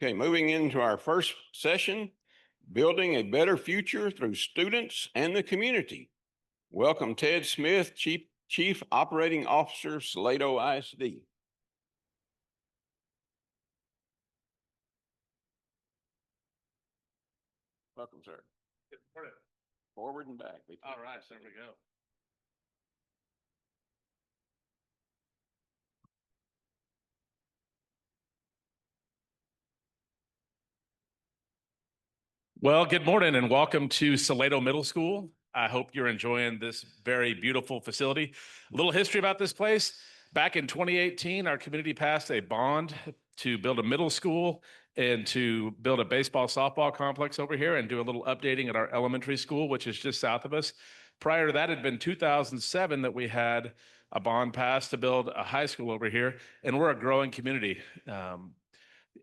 Okay, moving into our first session, building a better future through students and the community. Welcome Ted Smith, Chief Operating Officer, Salado ISD. Welcome, sir. Good morning. Forward and back. All right, there we go. Well, good morning and welcome to Salado Middle School. I hope you're enjoying this very beautiful facility. A little history about this place. Back in 2018, our community passed a bond to build a middle school and to build a baseball softball complex over here and do a little updating at our elementary school, which is just south of us. Prior to that, it had been 2007 that we had a bond passed to build a high school over here, and we're a growing community.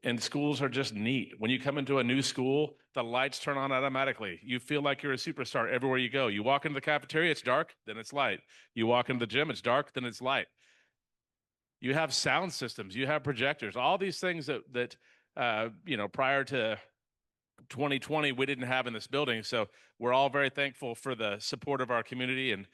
And schools are just neat. When you come into a new school, the lights turn on automatically. You feel like you're a superstar everywhere you go. You walk into the cafeteria, it's dark, then it's light. You walk into the gym, it's dark, then it's light. You have sound systems, you have projectors, all these things that prior to 2020 we didn't have in this building. So we're all very thankful for the support of our community and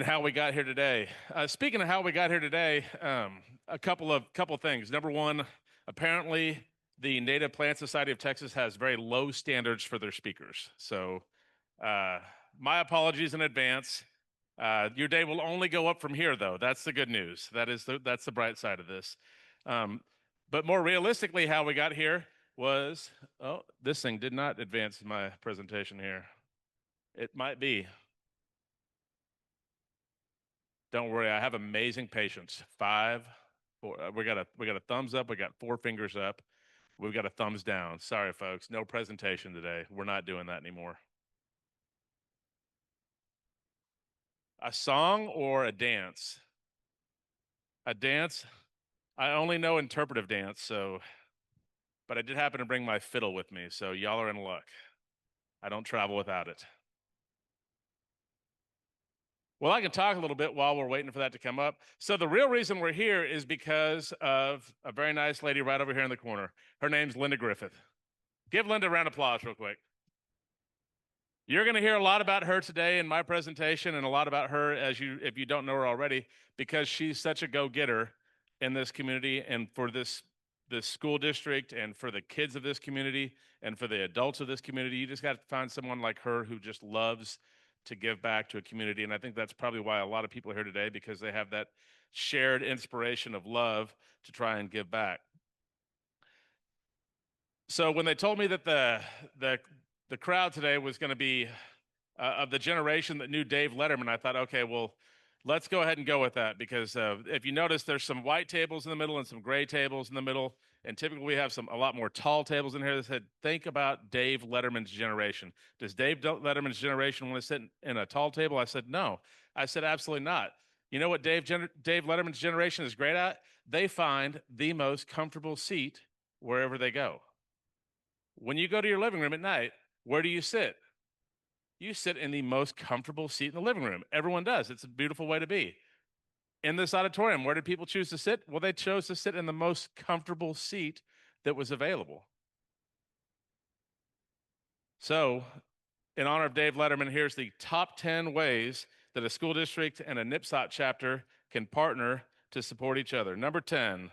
how we got here today. Speaking of how we got here today, a couple things. Number one, apparently the Native Plant Society of Texas has very low standards for their speakers. So my apologies in advance. Your day will only go up from here, though. That's the good news. That's the bright side of this. But more realistically, how we got here was, this thing did not advance my presentation here. It might be. Don't worry, I have amazing patience. 5, 4. We got a thumbs up. We got 4 fingers up. We've got a thumbs down. Sorry, folks, no presentation today. We're not doing that anymore. A song or a dance? A dance? I only know interpretive dance, but I did happen to bring my fiddle with me, so y'all are in luck. I don't travel without it. Well, I can talk a little bit while we're waiting for that to come up. So the real reason we're here is because of a very nice lady right over here in the corner. Her name's Linda Griffith. Give Linda a round of applause real quick. You're going to hear a lot about her today in my presentation, and a lot about her if you don't know her already, because she's such a go-getter in this community and for this school district and for the kids of this community and for the adults of this community. You just got to find someone like her who just loves to give back to a community. And I think that's probably why a lot of people are here today, because they have that shared inspiration of love to try and give back. So when they told me that the crowd today was going to be of the generation that knew Dave Letterman, I thought, okay, well, let's go ahead and go with that, because if you notice, there's some white tables in the middle and some gray tables in the middle, and typically we have a lot more tall tables in here that said, think about Dave Letterman's generation. Does Dave Letterman's generation want to sit in a tall table? I said, no. I said, absolutely not. You know what Dave Letterman's generation is great at? They find the most comfortable seat wherever they go. When you go to your living room at night, where do you sit? You sit in the most comfortable seat in the living room. Everyone does. It's a beautiful way to be. In this auditorium, where did people choose to sit? Well, they chose to sit in the most comfortable seat that was available. So, in honor of Dave Letterman, here's the top 10 ways that a school district and a NIPSOT chapter can partner to support each other. Number 10.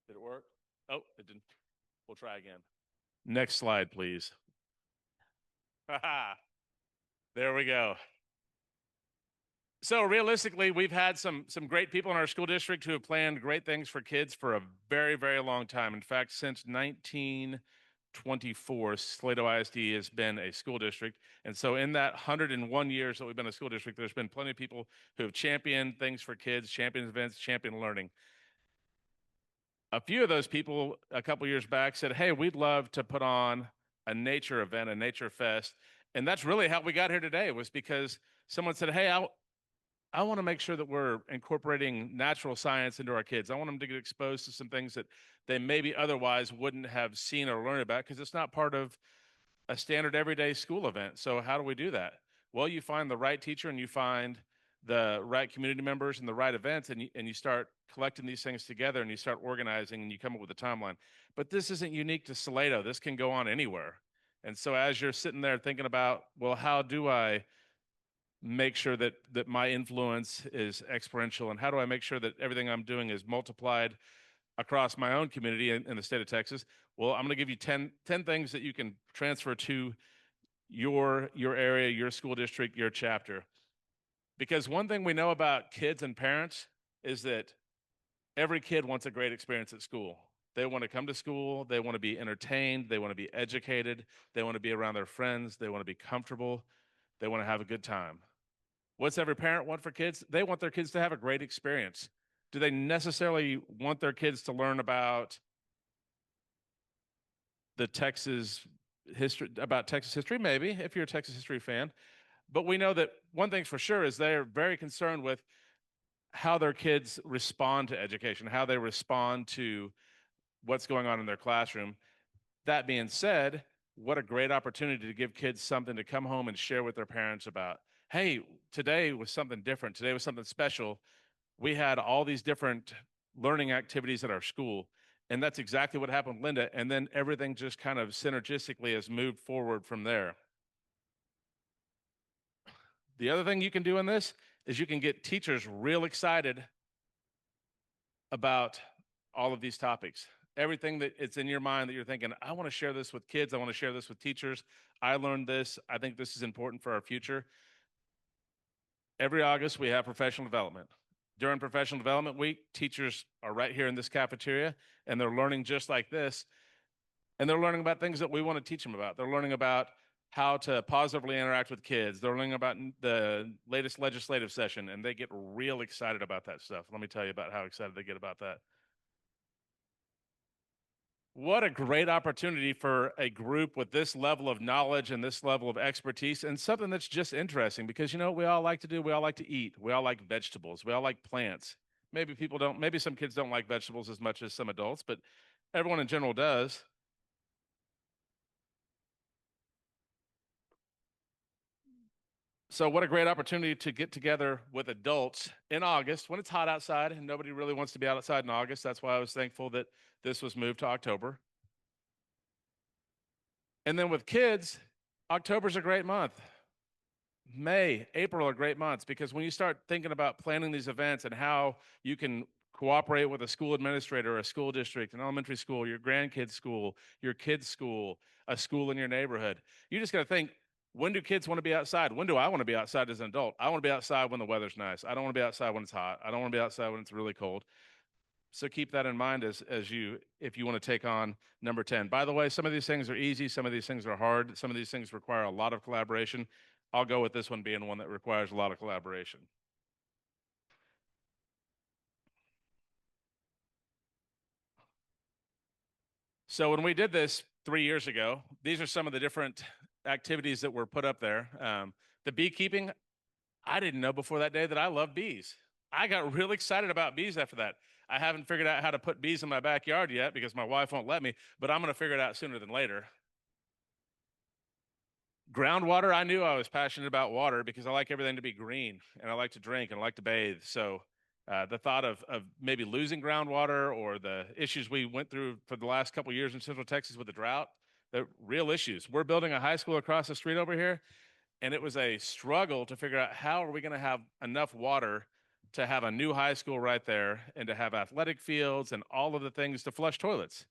Did it work? Oh, it didn't. We'll try again. Next slide, please. There we go. So realistically, we've had some great people in our school district who have planned great things for kids for a very, very long time. In fact, since 1924, Salado ISD has been a school district. And so in that 101 years that we've been a school district, there's been plenty of people who have championed things for kids, championed events, championed learning. A few of those people a couple years back said, hey, we'd love to put on a nature event, a nature fest. And that's really how we got here today, was because someone said, hey, I want to make sure that we're incorporating natural science into our kids. I want them to get exposed to some things that they maybe otherwise wouldn't have seen or learned about, because it's not part of a standard everyday school event. So how do we do that? Well, you find the right teacher and you find the right community members and the right events, and you start collecting these things together and you start organizing and you come up with a timeline. But this isn't unique to Salado. This can go on anywhere. And so as you're sitting there thinking about, well, how do I make sure that my influence is exponential, and how do I make sure that everything I'm doing is multiplied across my own community in the state of Texas? Well, I'm going to give you 10 things that you can transfer to your area, your school district, your chapter. Because one thing we know about kids and parents is that every kid wants a great experience at school. They want to come to school, they want to be entertained, they want to be educated, they want to be around their friends, they want to be comfortable, they want to have a good time. What's every parent want for kids? They want their kids to have a great experience. Do they necessarily want their kids to learn about the Texas history, about Texas history? Maybe, if you're a Texas history fan. But we know that one thing's for sure is they're very concerned with how their kids respond to education, how they respond to what's going on in their classroom. That being said, what a great opportunity to give kids something to come home and share with their parents about. Hey, today was something different. Today was something special. We had all these different learning activities at our school. And that's exactly what happened with Linda. And then everything just kind of synergistically has moved forward from there. The other thing you can do in this is you can get teachers real excited about all of these topics. Everything that it's in your mind that you're thinking, I want to share this with kids. I want to share this with teachers. I learned this. I think this is important for our future. Every August, we have professional development. During professional development week, teachers are right here in this cafeteria, and they're learning just like this. And they're learning about things that we want to teach them about. They're learning about how to positively interact with kids. They're learning about the latest legislative session, and they get real excited about that stuff. Let me tell you about how excited they get about that. What a great opportunity for a group with this level of knowledge and this level of expertise, and something that's just interesting because, you know, what we all like to do? We all like to eat. We all like vegetables. We all like plants. Maybe people don't, maybe some kids don't like vegetables as much as some adults, but everyone in general does. So what a great opportunity to get together with adults in August when it's hot outside and nobody really wants to be outside in August. That's why I was thankful that this was moved to October. And then with kids, October's a great month. May, April are great months because when you start thinking about planning these events and how you can cooperate with a school administrator, a school district, an elementary school, your grandkids' school, your kids' school, a school in your neighborhood, you just got to think, when do kids want to be outside? When do I want to be outside as an adult? I want to be outside when the weather's nice. I don't want to be outside when it's hot. I don't want to be outside when it's really cold. So keep that in mind if you want to take on number 10. By the way, some of these things are easy. Some of these things are hard. Some of these things require a lot of collaboration. I'll go with this one being one that requires a lot of collaboration. So when we did this 3 years ago, these are some of the different activities that were put up there. The beekeeping, I didn't know before that day that I love bees. I got real excited about bees after that. I haven't figured out how to put bees in my backyard yet because my wife won't let me, but I'm going to figure it out sooner than later. Groundwater, I knew I was passionate about water because I like everything to be green and I like to drink and I like to bathe. So the thought of maybe losing groundwater or the issues we went through for the last couple of years in Central Texas with the drought, the real issues. We're building a high school across the street over here, and it was a struggle to figure out how are we going to have enough water to have a new high school right there and to have athletic fields and all of the things to flush toilets.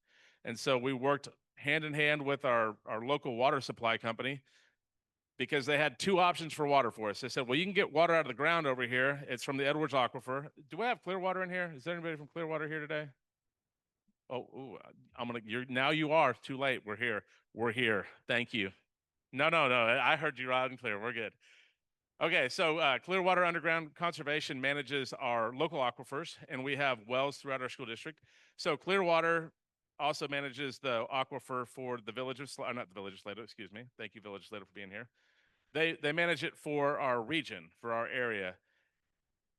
And so we worked hand in hand with our local water supply company because they had two options for water for us. They said, well, you can get water out of the ground over here. It's from the Edwards Aquifer. Do we have Clearwater in here? Is there anybody from Clearwater here today? Oh, ooh, now you are too late. We're here. We're here. Thank you. No. I heard you loud and clear. We're good. Okay, so Clearwater Underground Conservation manages our local aquifers, and we have wells throughout our school district. So Clearwater also manages the aquifer for the village of not the village of Salado, excuse me. Thank you, Village of Salado, for being here. They manage it for our region, for our area.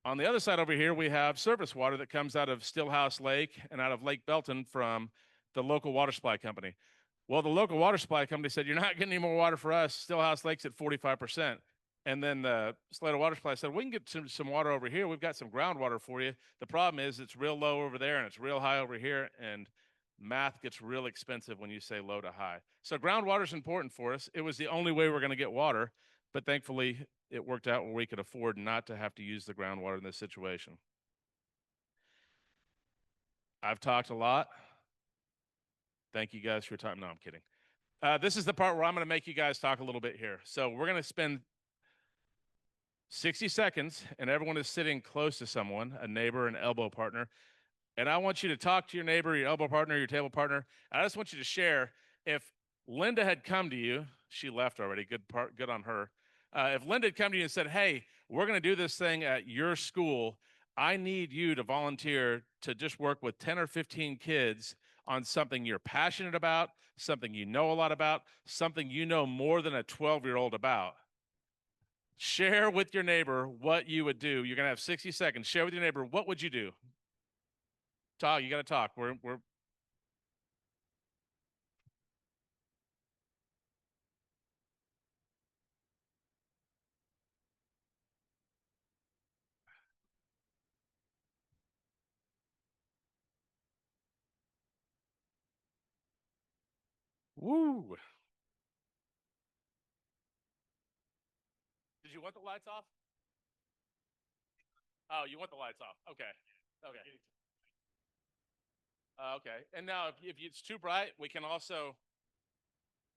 On the other side over here, we have surface water that comes out of Stillhouse Lake and out of Lake Belton from the local water supply company. Well, the local water supply company said, you're not getting any more water for us. Stillhouse Lake's at 45%. And then the Salado water supply said, we can get some water over here. We've got some groundwater for you. The problem is it's real low over there and it's real high over here. And math gets real expensive when you say low to high. So groundwater is important for us. It was the only way we're going to get water. But thankfully, it worked out where we could afford not to have to use the groundwater in this situation. I've talked a lot. Thank you guys for your time. No, I'm kidding. This is the part where I'm going to make you guys talk a little bit here. So we're going to spend 60 seconds, and everyone is sitting close to someone, a neighbor, an elbow partner. And I want you to talk to your neighbor, your elbow partner, your table partner. And I just want you to share if Linda had come to you, she left already, good on her. If Linda had come to you and said, hey, we're going to do this thing at your school, I need you to volunteer to just work with 10 or 15 kids on something you're passionate about, something you know a lot about, something you know more than a 12-year-old about. Share with your neighbor what you would do. You're going to have 60 seconds. Share with your neighbor, what would you do? Talk, you got to talk. We're woo. Did you want the lights off? Oh, you want the lights off. Okay. Okay. Okay. And now if it's too bright, we can also,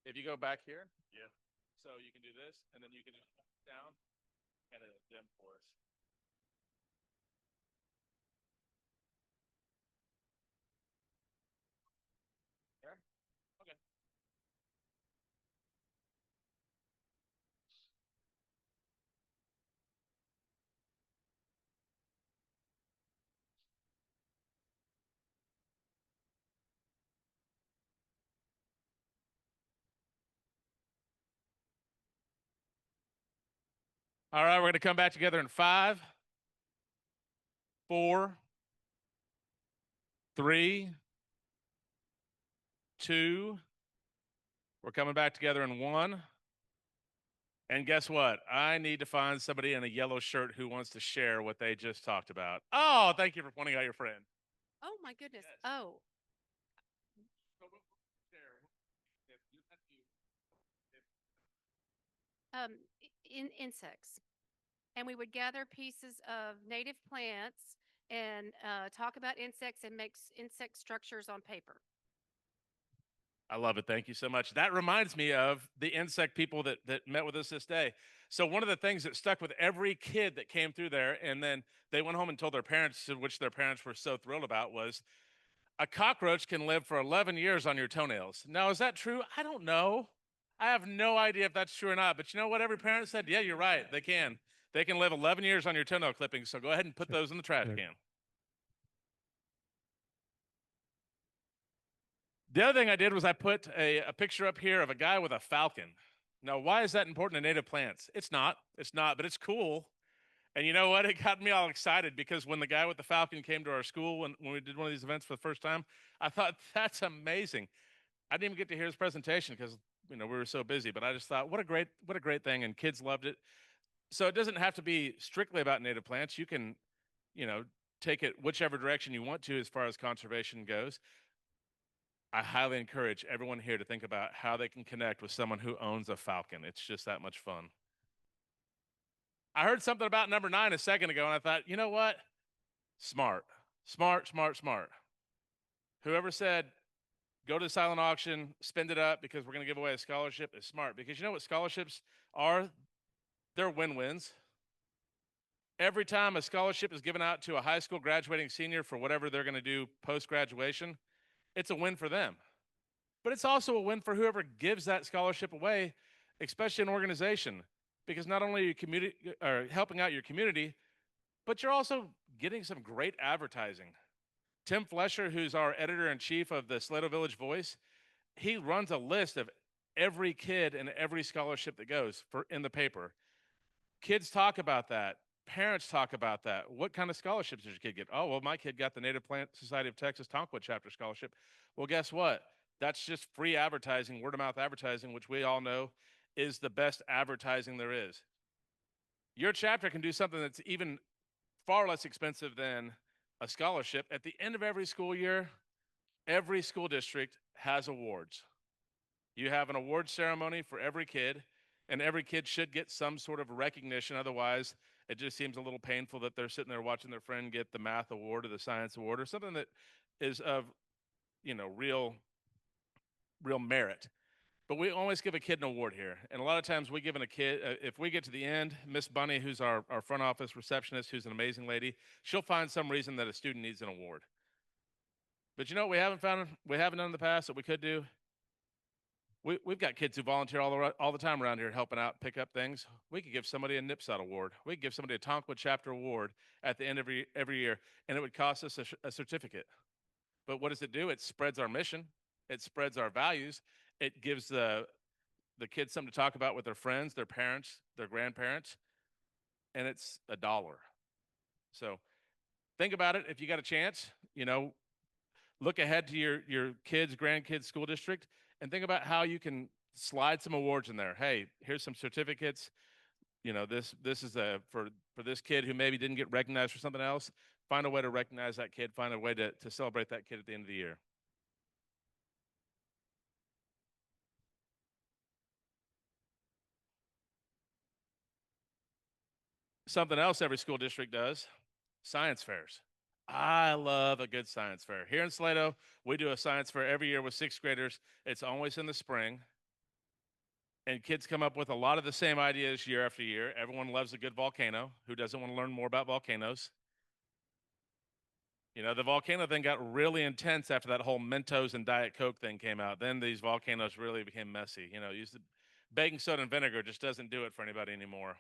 if you go back here. Yeah. So you can do this, and then you can just down, and it'll dim for us. There? Okay. All right, we're going to come back together in 5, 4, 3, 2. We're coming back together in 1. And guess what? I need to find somebody in a yellow shirt who wants to share what they just talked about. Oh, thank you for pointing out your friend. Oh my goodness. Yes. Oh, insects. And we would gather pieces of native plants and talk about insects and make insect structures on paper. I love it. Thank you so much. That reminds me of the insect people that met with us this day. So one of the things that stuck with every kid that came through there, and then they went home and told their parents, which their parents were so thrilled about, was a cockroach can live for 11 years on your toenails. Now, is that true? I don't know. I have no idea if that's true or not. But you know what? Every parent said, yeah, you're right. They can. They can live 11 years on your toenail clippings. So go ahead and put those in the trash can. The other thing I did was I put a picture up here of a guy with a falcon. Now, why is that important to native plants? It's not, but it's cool. And you know what? It got me all excited because when the guy with the falcon came to our school when we did one of these events for the first time, I thought, that's amazing. I didn't even get to hear his presentation because we were so busy, but I just thought, what a great thing. And kids loved it. So it doesn't have to be strictly about native plants. You can, take it whichever direction you want to as far as conservation goes. I highly encourage everyone here to think about how they can connect with someone who owns a falcon. It's just that much fun. I heard something about number 9 a second ago, and I thought, you know what? Smart. Whoever said, go to the silent auction, spend it up because we're going to give away a scholarship is smart. Because you know what scholarships are? They're win-wins. Every time a scholarship is given out to a high school graduating senior for whatever they're going to do post-graduation, it's a win for them. But it's also a win for whoever gives that scholarship away, especially an organization, because not only are you helping out your community, but you're also getting some great advertising. Tim Flesher, who's our editor-in-chief of the Salado Village Voice, he runs a list of every kid and every scholarship that goes in the paper. Kids talk about that. Parents talk about that. What kind of scholarships does your kid get? Oh, well, my kid got the Native Plant Society of Texas Tonquit Chapter Scholarship. Well, guess what? That's just free advertising, word of mouth advertising, which we all know is the best advertising there is. Your chapter can do something that's even far less expensive than a scholarship. At the end of every school year, every school district has awards. You have an award ceremony for every kid, and every kid should get some sort of recognition. Otherwise, it just seems a little painful that they're sitting there watching their friend get the math award or the science award or something that is of, real merit. But we always give a kid an award here. And a lot of times we give a kid, if we get to the end, Miss Bunny, who's our front office receptionist, who's an amazing lady, she'll find some reason that a student needs an award. But you know what we haven't done in the past that we could do? We've got kids who volunteer all the time around here helping out, pick up things. We could give somebody a NIPSOT award. We could give somebody a Tonkwit chapter award at the end of every year, and it would cost us a certificate. But what does it do? It spreads our mission. It spreads our values. It gives the kids something to talk about with their friends, their parents, their grandparents, and it's $1. So think about it. If you got a chance, look ahead to your kids, grandkids, school district, and think about how you can slide some awards in there. Hey, here's some certificates. This is for this kid who maybe didn't get recognized for something else. Find a way to recognize that kid. Find a way to celebrate that kid at the end of the year. Something else every school district does, science fairs. I love a good science fair. Here in Salado, we do a science fair every year with sixth graders. It's always in the spring. And kids come up with a lot of the same ideas year after year. Everyone loves a good volcano. Who doesn't want to learn more about volcanoes? The volcano thing got really intense after that whole Mentos and Diet Coke thing came out. Then these volcanoes really became messy. Use the baking soda and vinegar just doesn't do it for anybody anymore.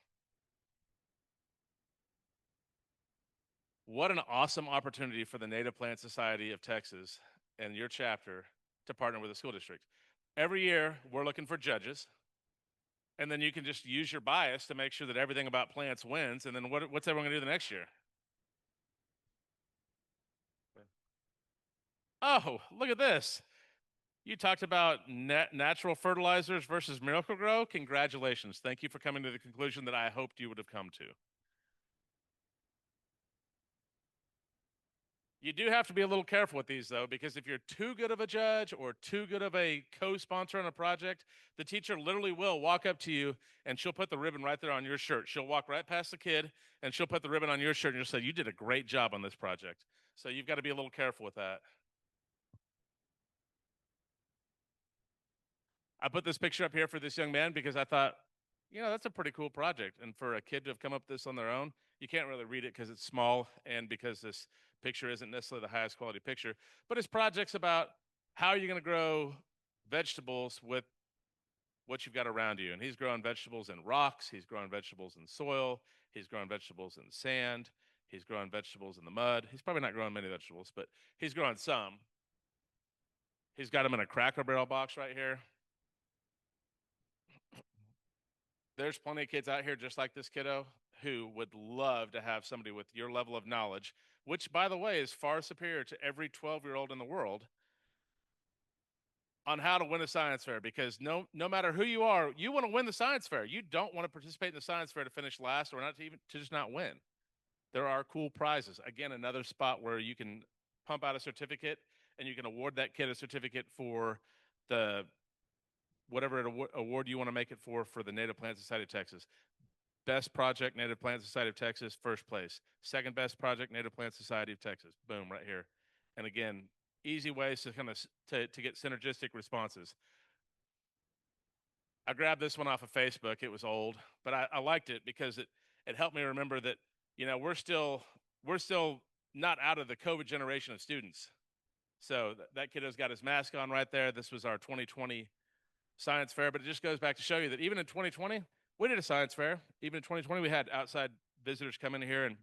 What an awesome opportunity for the Native Plant Society of Texas and your chapter to partner with a school district. Every year, we're looking for judges. And then you can just use your bias to make sure that everything about plants wins. And then what's everyone gonna do the next year? Oh, look at this. You talked about natural fertilizers versus Miracle-Gro. Congratulations. Thank you for coming to the conclusion that I hoped you would have come to. You do have to be a little careful with these, though, because if you're too good of a judge or too good of a co-sponsor on a project, the teacher literally will walk up to you and she'll put the ribbon right there on your shirt. She'll walk right past the kid and she'll put the ribbon on your shirt and she'll say, you did a great job on this project. So you've got to be a little careful with that. I put this picture up here for this young man because I thought, that's a pretty cool project. And for a kid to have come up with this on their own, you can't really read it because it's small and because this picture isn't necessarily the highest quality picture. But his project's about how are you going to grow vegetables with what you've got around you. And he's growing vegetables in rocks. He's growing vegetables in soil. He's growing vegetables in sand. He's growing vegetables in the mud. He's probably not growing many vegetables, but he's growing some. He's got them in a Cracker Barrel box right here. There's plenty of kids out here just like this kiddo who would love to have somebody with your level of knowledge, which, by the way, is far superior to every 12-year-old in the world, on how to win a science fair. Because no matter who you are, you want to win the science fair. You don't want to participate in the science fair to finish last or to just not win. There are cool prizes. Again, another spot where you can pump out a certificate and you can award that kid a certificate for the whatever award you want to make it for the Native Plant Society of Texas. Best project, Native Plant Society of Texas, first place. Second best project, Native Plant Society of Texas. Boom, right here. And again, easy ways to kind of to get synergistic responses. I grabbed this one off of Facebook. It was old, but I liked it because it helped me remember that we're still not out of the COVID generation of students. So that kiddo's got his mask on right there. This was our 2020 science fair, but it just goes back to show you that even in 2020, we did a science fair. Even in 2020, we had outside visitors come in here and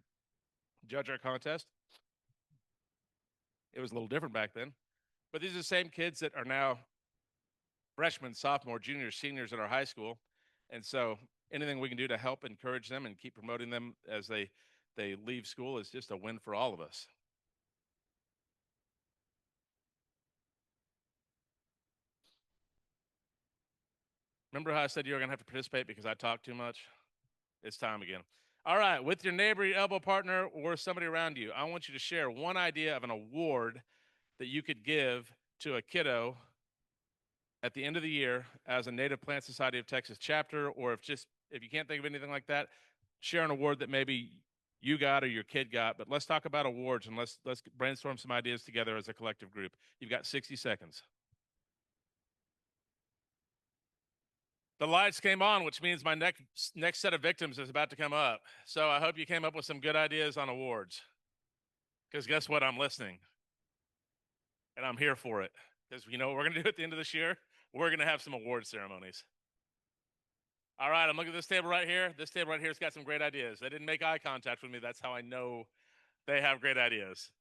judge our contest. It was a little different back then. But these are the same kids that are now freshmen, sophomore, juniors, seniors in our high school. And so anything we can do to help encourage them and keep promoting them as they leave school is just a win for all of us. Remember how I said you were going to have to participate because I talk too much? It's time again. All right, with your neighbor, your elbow partner, or somebody around you, I want you to share one idea of an award that you could give to a kiddo at the end of the year as a Native Plant Society of Texas chapter, or if you can't think of anything like that, share an award that maybe you got or your kid got. But let's talk about awards and let's brainstorm some ideas together as a collective group. You've got 60 seconds. The lights came on, which means my next set of victims is about to come up. So I hope you came up with some good ideas on awards. Because guess what? I'm listening. And I'm here for it. Because you know what we're going to do at the end of this year? We're going to have some award ceremonies. All right, I'm looking at this table right here. This table right here has got some great ideas. They didn't make eye contact with me. That's how I know they have great ideas.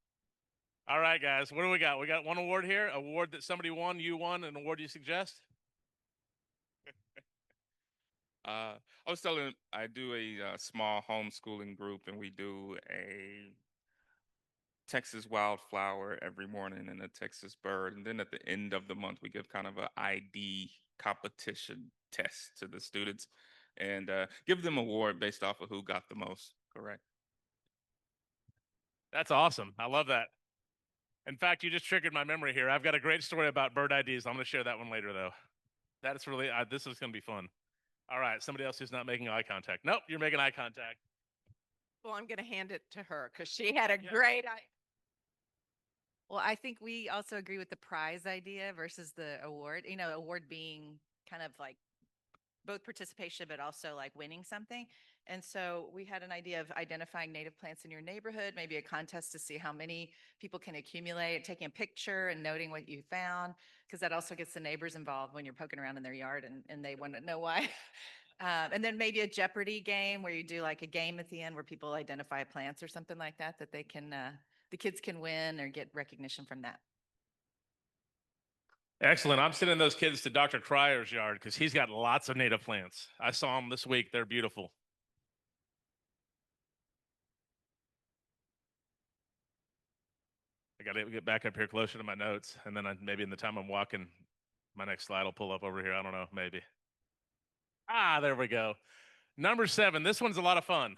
All right, guys, what do we got? We got one award here, award that somebody won, you won, an award you suggest? I was telling, I do a small homeschooling group, and we do a Texas wildflower every morning and a Texas bird. And then at the end of the month, we give kind of an ID competition test to the students and give them an award based off of who got the most correct. That's awesome. I love that. In fact, you just triggered my memory here. I've got a great story about bird IDs. I'm going to share that one later, though. That's really, this is going to be fun. All right, somebody else who's not making eye contact. Nope, you're making eye contact. Well, I'm going to hand it to her because she had a great idea. Well, I think we also agree with the prize idea versus the award. You know, award being kind of like both participation, but also like winning something. And so we had an idea of identifying native plants in your neighborhood, maybe a contest to see how many people can accumulate, taking a picture and noting what you found, because that also gets the neighbors involved when you're poking around in their yard and they want to know why. And then maybe a Jeopardy game where you do like a game at the end where people identify plants or something like that, that they can, the kids can win or get recognition from that. Excellent. I'm sending those kids to Dr. Cryer's yard because he's got lots of native plants. I saw them this week. They're beautiful. I got to get back up here closer to my notes. And then maybe in the time I'm walking, my next slide will pull up over here. I don't know, maybe. Ah, there we go. Number 7. This one's a lot of fun.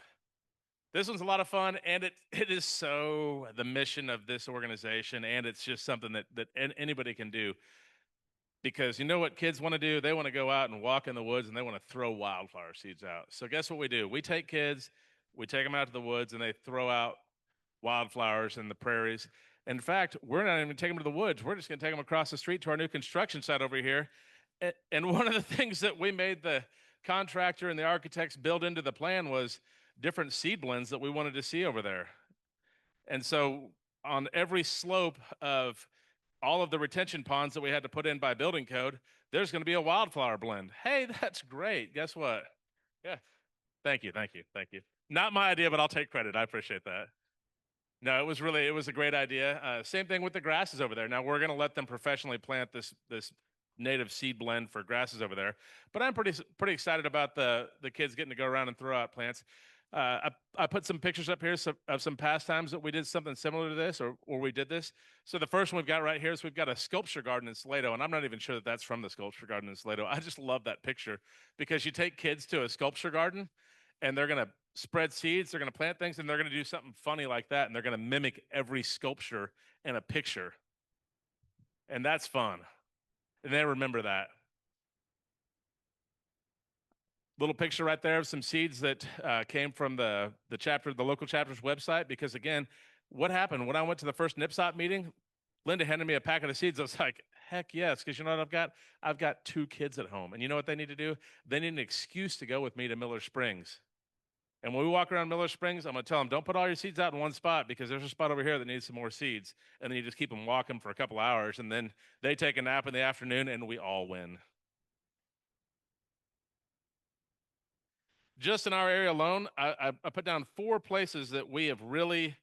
This one's a lot of fun, and it is so the mission of this organization, and it's just something that anybody can do. Because you know what kids want to do? They want to go out and walk in the woods, and they want to throw wildflower seeds out. So guess what we do? We take kids, we take them out to the woods, and they throw out wildflowers in the prairies. In fact, we're not even taking them to the woods. We're just going to take them across the street to our new construction site over here. And one of the things that we made the contractor and the architects build into the plan was different seed blends that we wanted to see over there. And so on every slope of all of the retention ponds that we had to put in by building code, there's going to be a wildflower blend. Hey, that's great. Guess what? Yeah. Thank you. Not my idea, but I'll take credit. I appreciate that. No, it was a great idea. Same thing with the grasses over there. Now we're going to let them professionally plant this native seed blend for grasses over there. But I'm pretty excited about the kids getting to go around and throw out plants. I put some pictures up here of some past times that we did something similar to this, or we did this. So the first one we've got right here is we've got a sculpture garden in Salado, and I'm not even sure that that's from the sculpture garden in Salado. I just love that picture because you take kids to a sculpture garden, and they're going to spread seeds, they're going to plant things, and they're going to do something funny like that, and they're going to mimic every sculpture in a picture. And that's fun. And they remember that. Little picture right there of some seeds that came from the local chapter's website. Because again, what happened when I went to the first NIPSOT meeting? Linda handed me a packet of seeds. I was like, heck yes, because you know what I've got? I've got 2 kids at home. And you know what they need to do? They need an excuse to go with me to Miller Springs. And when we walk around Miller Springs, I'm going to tell them, don't put all your seeds out in one spot because there's a spot over here that needs some more seeds. And then you just keep them walking for a couple hours. And then they take a nap in the afternoon and we all win. Just in our area alone, I put down 4 places that we have really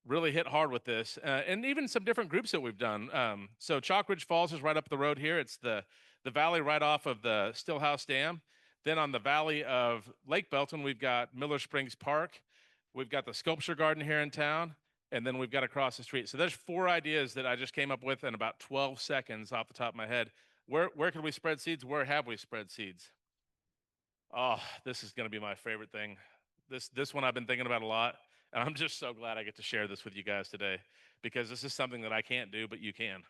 hit hard with this, and even some different groups that we've done. So Chalk Ridge Falls is right up the road here. It's the valley right off of the Stillhouse Dam. Then on the valley of Lake Belton, we've got Miller Springs Park. We've got the sculpture garden here in town, and then we've got across the street. So there's 4 ideas that I just came up with in about 12 seconds off the top of my head. Where could we spread seeds? Where have we spread seeds? Oh, this is going to be my favorite thing. This one I've been thinking about a lot, and I'm just so glad I get to share this with you guys today because this is something that I can't do, but you can.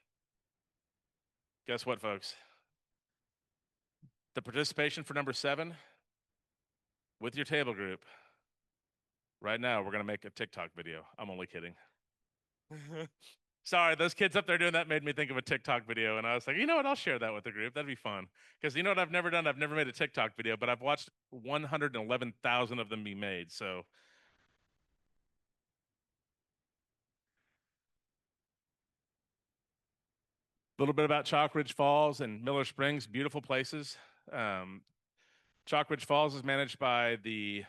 Guess what, folks? The participation for number 7 with your table group. Right now, we're gonna make a TikTok video. I'm only kidding. Sorry, those kids up there doing that made me think of a TikTok video, and I was like, you know what? I'll share that with the group. That'd be fun. Because you know what I've never done? I've never made a TikTok video, but I've watched 111,000 of them be made. So a little bit about Chalk Ridge Falls and Miller Springs, beautiful places. Chalk Ridge Falls is managed by the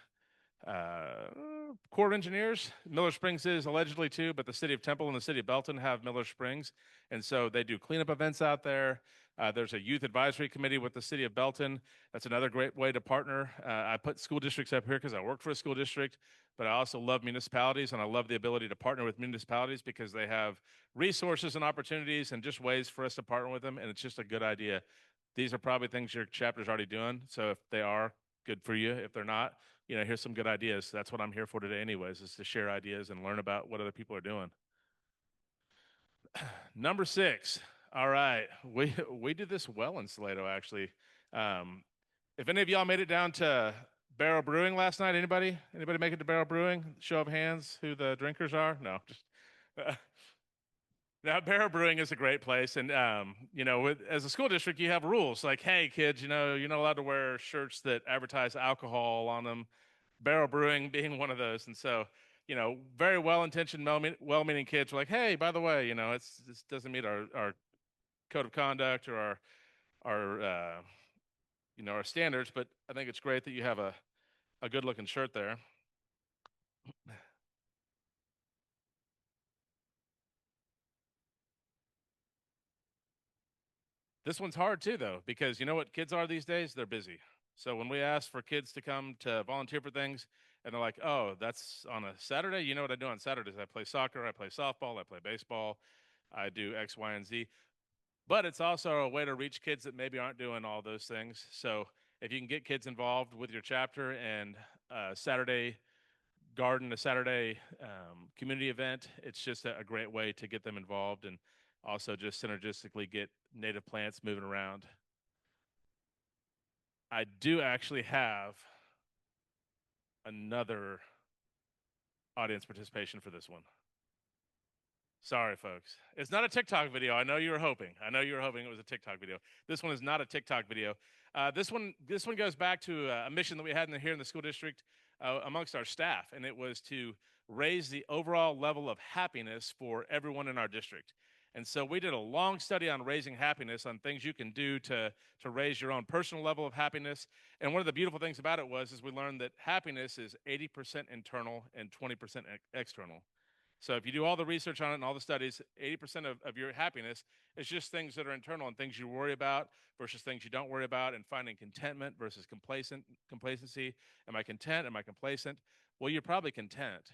Corps of Engineers. Miller Springs is allegedly too, but the city of Temple and the city of Belton have Miller Springs. And so they do cleanup events out there. There's a youth advisory committee with the city of Belton. That's another great way to partner. I put school districts up here because I work for a school district, but I also love municipalities, and I love the ability to partner with municipalities because they have resources and opportunities and just ways for us to partner with them. And it's just a good idea. These are probably things your chapter's already doing. So if they are, good for you. If they're not, you know, here's some good ideas. That's what I'm here for today anyways, is to share ideas and learn about what other people are doing. Number 6. All right. We did this well in Salado, actually. If any of y'all made it down to Barrel Brewing last night, anybody make it to Barrel Brewing? Show of hands who the drinkers are? No, just now, Barrel Brewing is a great place, and you know, as a school district, you have rules like, hey, kids, you know, you're not allowed to wear shirts that advertise alcohol on them. Barrel Brewing being one of those, and so, you know, very well-intentioned, well-meaning kids were like, hey, by the way, you know, this doesn't meet our code of conduct or our you know, our standards, but I think it's great that you have a good-looking shirt there. This one's hard too, though, because you know what kids are these days? They're busy. So when we ask for kids to come to volunteer for things, and they're like, oh, that's on a Saturday? You know what I do on Saturdays? I play soccer, I play softball, I play baseball, I do X, Y, and Z. But it's also a way to reach kids that maybe aren't doing all those things. So if you can get kids involved with your chapter and Saturday garden, a Saturday community event, it's just a great way to get them involved and also just synergistically get native plants moving around. I do actually have another audience participation for this one. Sorry, folks. It's not a TikTok video. I know you were hoping. I know you were hoping it was a TikTok video. This one is not a TikTok video. This one goes back to a mission that we had here in the school district amongst our staff, and it was to raise the overall level of happiness for everyone in our district. And so we did a long study on raising happiness, on things you can do to raise your own personal level of happiness. And one of the beautiful things about it is we learned that happiness is 80% internal and 20% external. So if you do all the research on it and all the studies, 80% of your happiness is just things that are internal and things you worry about versus things you don't worry about, and finding contentment versus complacency. Am I content? Am I complacent? Well, you're probably content.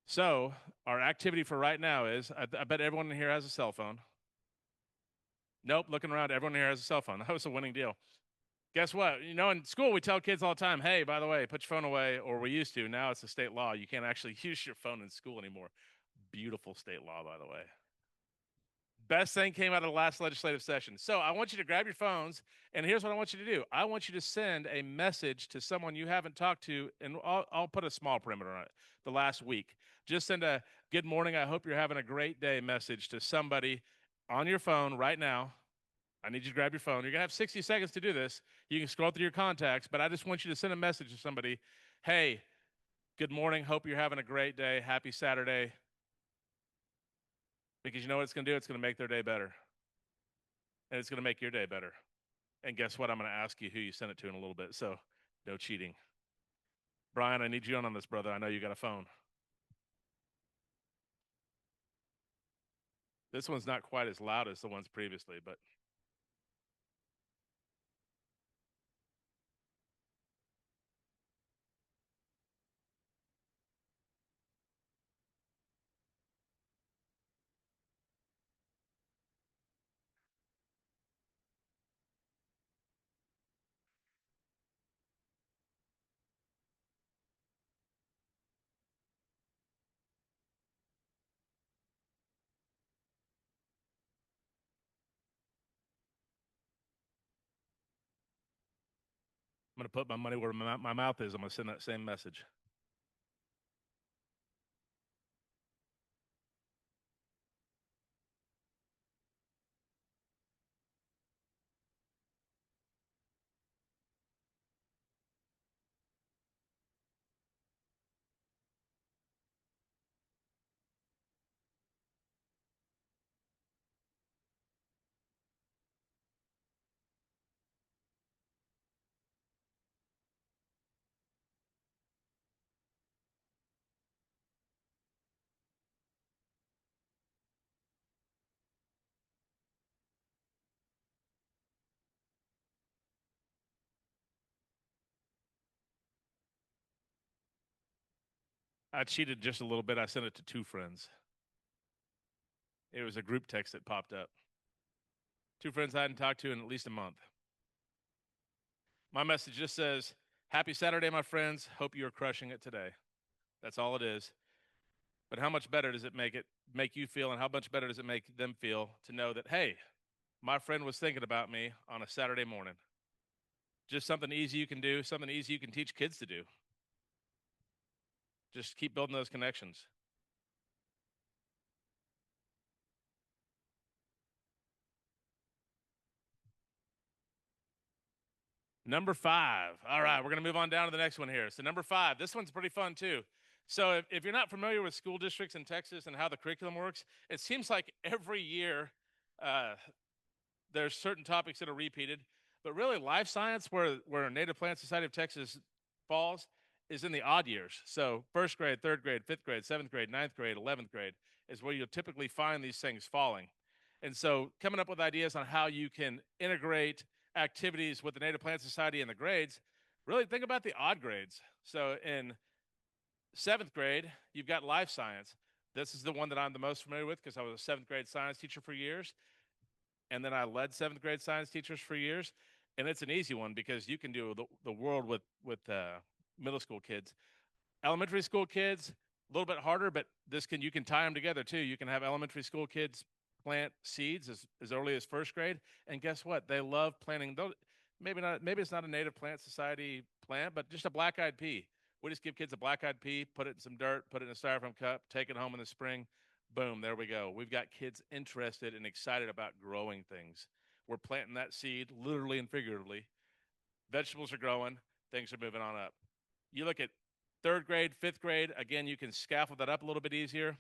So our activity for right now is, I bet everyone in here has a cell phone. Nope, looking around, everyone here has a cell phone. That was a winning deal. Guess what? You know, in school, we tell kids all the time, hey, by the way, put your phone away, or we used to. Now it's a state law. You can't actually use your phone in school anymore. Beautiful state law, by the way. Best thing came out of the last legislative session. So I want you to grab your phones, and here's what I want you to do. I want you to send a message to someone you haven't talked to, and I'll put a small perimeter on it, the last week. Just send a good morning, I hope you're having a great day message to somebody on your phone right now. I need you to grab your phone. You're going to have 60 seconds to do this. You can scroll through your contacts, but I just want you to send a message to somebody. Hey, good morning. Hope you're having a great day. Happy Saturday. Because you know what it's going to do? It's going to make their day better. And it's going to make your day better. And guess what? I'm going to ask you who you sent it to in a little bit. So no cheating. Brian, I need you on this, brother. I know you got a phone. This one's not quite as loud as the ones previously, but I'm going to put my money where my mouth is. I'm going to send that same message. I cheated just a little bit. I sent it to 2 friends. It was a group text that popped up. 2 friends I hadn't talked to in at least a month. My message just says, "Happy Saturday, my friends. Hope you are crushing it today." That's all it is. But how much better does it make you feel, and how much better does it make them feel to know that, hey, my friend was thinking about me on a Saturday morning? Just something easy you can do, something easy you can teach kids to do. Just keep building those connections. Number 5. All right, we're going to move on down to the next one here. So number 5, this one's pretty fun too. So if you're not familiar with school districts in Texas and how the curriculum works, it seems like every year there's certain topics that are repeated. But really, life science, where Native Plant Society of Texas falls, is in the odd years. So 1st grade, 3rd grade, 5th grade, 7th grade, 9th grade, 11th grade is where you'll typically find these things falling. And so coming up with ideas on how you can integrate activities with the Native Plant Society and the grades, really think about the odd grades. So in 7th grade, you've got life science. This is the one that I'm the most familiar with because I was a 7th grade science teacher for years. And then I led 7th grade science teachers for years. And it's an easy one because you can do the world with middle school kids. Elementary school kids, a little bit harder, but you can tie them together too. You can have elementary school kids plant seeds as early as 1st grade. And guess what? They love planting those. Maybe it's not a Native Plant Society plant, but just a black-eyed pea. We just give kids a black-eyed pea, put it in some dirt, put it in a styrofoam cup, take it home in the spring. Boom, there we go. We've got kids interested and excited about growing things. We're planting that seed, literally and figuratively. Vegetables are growing, things are moving on up. You look at 3rd grade, 5th grade, again, you can scaffold that up a little bit easier.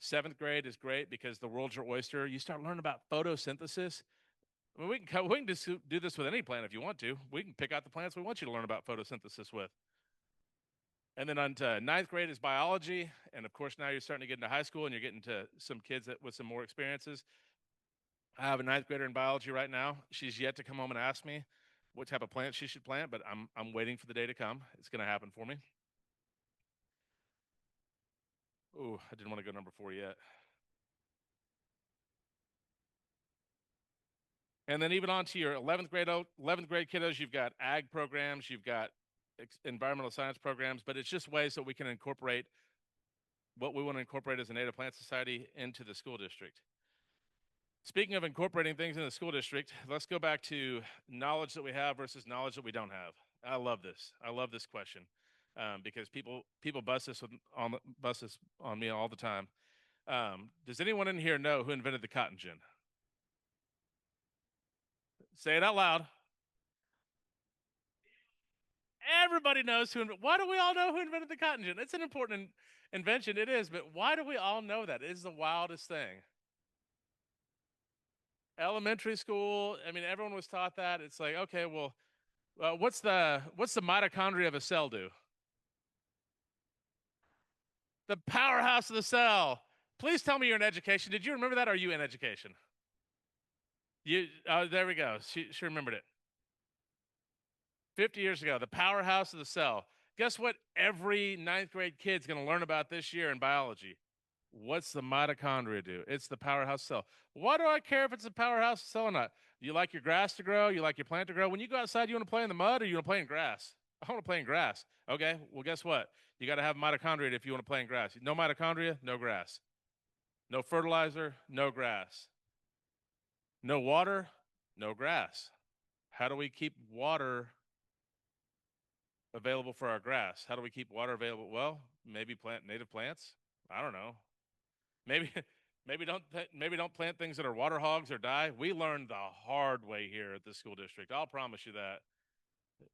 7th grade is great because the world's your oyster. You start learning about photosynthesis. I mean, we can just do this with any plant if you want to. We can pick out the plants we want you to learn about photosynthesis with. And then on to 9th grade is biology. And of course, now you're starting to get into high school and you're getting to some kids with some more experiences. I have a 9th grader in biology right now. She's yet to come home and ask me what type of plant she should plant, but I'm waiting for the day to come. It's going to happen for me. Ooh, I didn't want to go number 4 yet. And then even on to your 11th grade kiddos, you've got ag programs, you've got environmental science programs, but it's just ways that we can incorporate what we want to incorporate as a Native Plant Society into the school district. Speaking of incorporating things in the school district, let's go back to knowledge that we have versus knowledge that we don't have. I love this. I love this question because people bust this on me all the time. Does anyone in here know who invented the cotton gin? Say it out loud. Everybody knows who. Why do we all know who invented the cotton gin? It's an important invention. It is, but why do we all know that? It is the wildest thing. Elementary school. I mean, everyone was taught that. It's like, okay, well, what's the mitochondria of a cell do? The powerhouse of the cell. Please tell me you're in education. Did you remember that? Or are you in education? There we go. She remembered it. 50 years ago, the powerhouse of the cell. Guess what every 9th grade kid's going to learn about this year in biology? What's the mitochondria do? It's the powerhouse cell. Why do I care if it's a powerhouse cell or not? You like your grass to grow? You like your plant to grow? When you go outside, you want to play in the mud or you want to play in grass? I want to play in grass. Okay, well, guess what? You got to have mitochondria if you want to play in grass. No mitochondria, no grass. No fertilizer, no grass. No water, no grass. How do we keep water available for our grass? How do we keep water available? Well, maybe plant native plants. I don't know. Maybe maybe don't plant things that are water hogs or die. We learned the hard way here at the school district. I'll promise you that.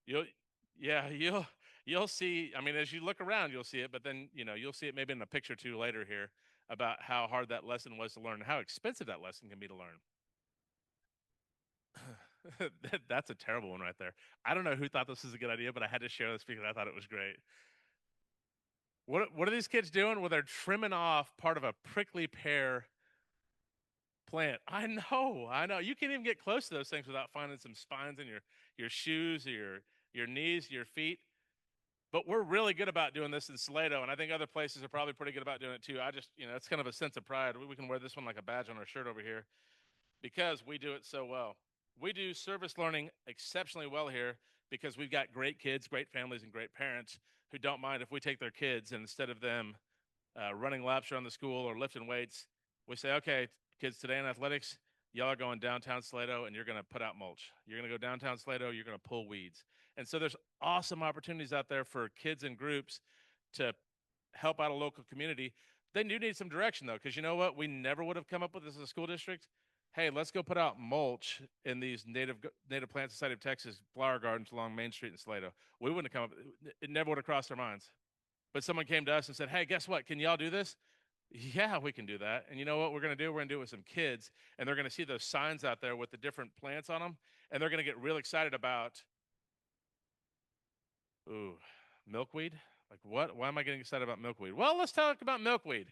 You'll yeah, you'll see. I mean, as you look around, you'll see it, but then, you'll see it maybe in a picture or two later here about how hard that lesson was to learn and how expensive that lesson can be to learn. That's a terrible one right there. I don't know who thought this was a good idea, but I had to share this because I thought it was great. What are these kids doing? Well, they're trimming off part of a prickly pear plant. I know. You can't even get close to those things without finding some spines in your shoes or your knees, your feet. But we're really good about doing this in Salado, and I think other places are probably pretty good about doing it too. I just, it's kind of a sense of pride. We can wear this one like a badge on our shirt over here because we do it so well. We do service learning exceptionally well here because we've got great kids, great families, and great parents who don't mind if we take their kids and instead of them running laps around the school or lifting weights, we say, okay, kids, today in athletics, y'all are going downtown Salado and you're going to put out mulch. You're going to go downtown Salado, you're going to pull weeds. And so there's awesome opportunities out there for kids and groups to help out a local community. They do need some direction though, because you know what? We never would have come up with this as a school district. Hey, let's go put out mulch in these Native Plant Society of Texas flower gardens along Main Street in Salado. We wouldn't have come up. It never would have crossed our minds. But someone came to us and said, hey, guess what? Can y'all do this? Yeah, we can do that. And you know what we're going to do? We're going to do it with some kids, and they're going to see those signs out there with the different plants on them, and they're going to get real excited about, milkweed? Like what? Why am I getting excited about milkweed? Well, let's talk about milkweed.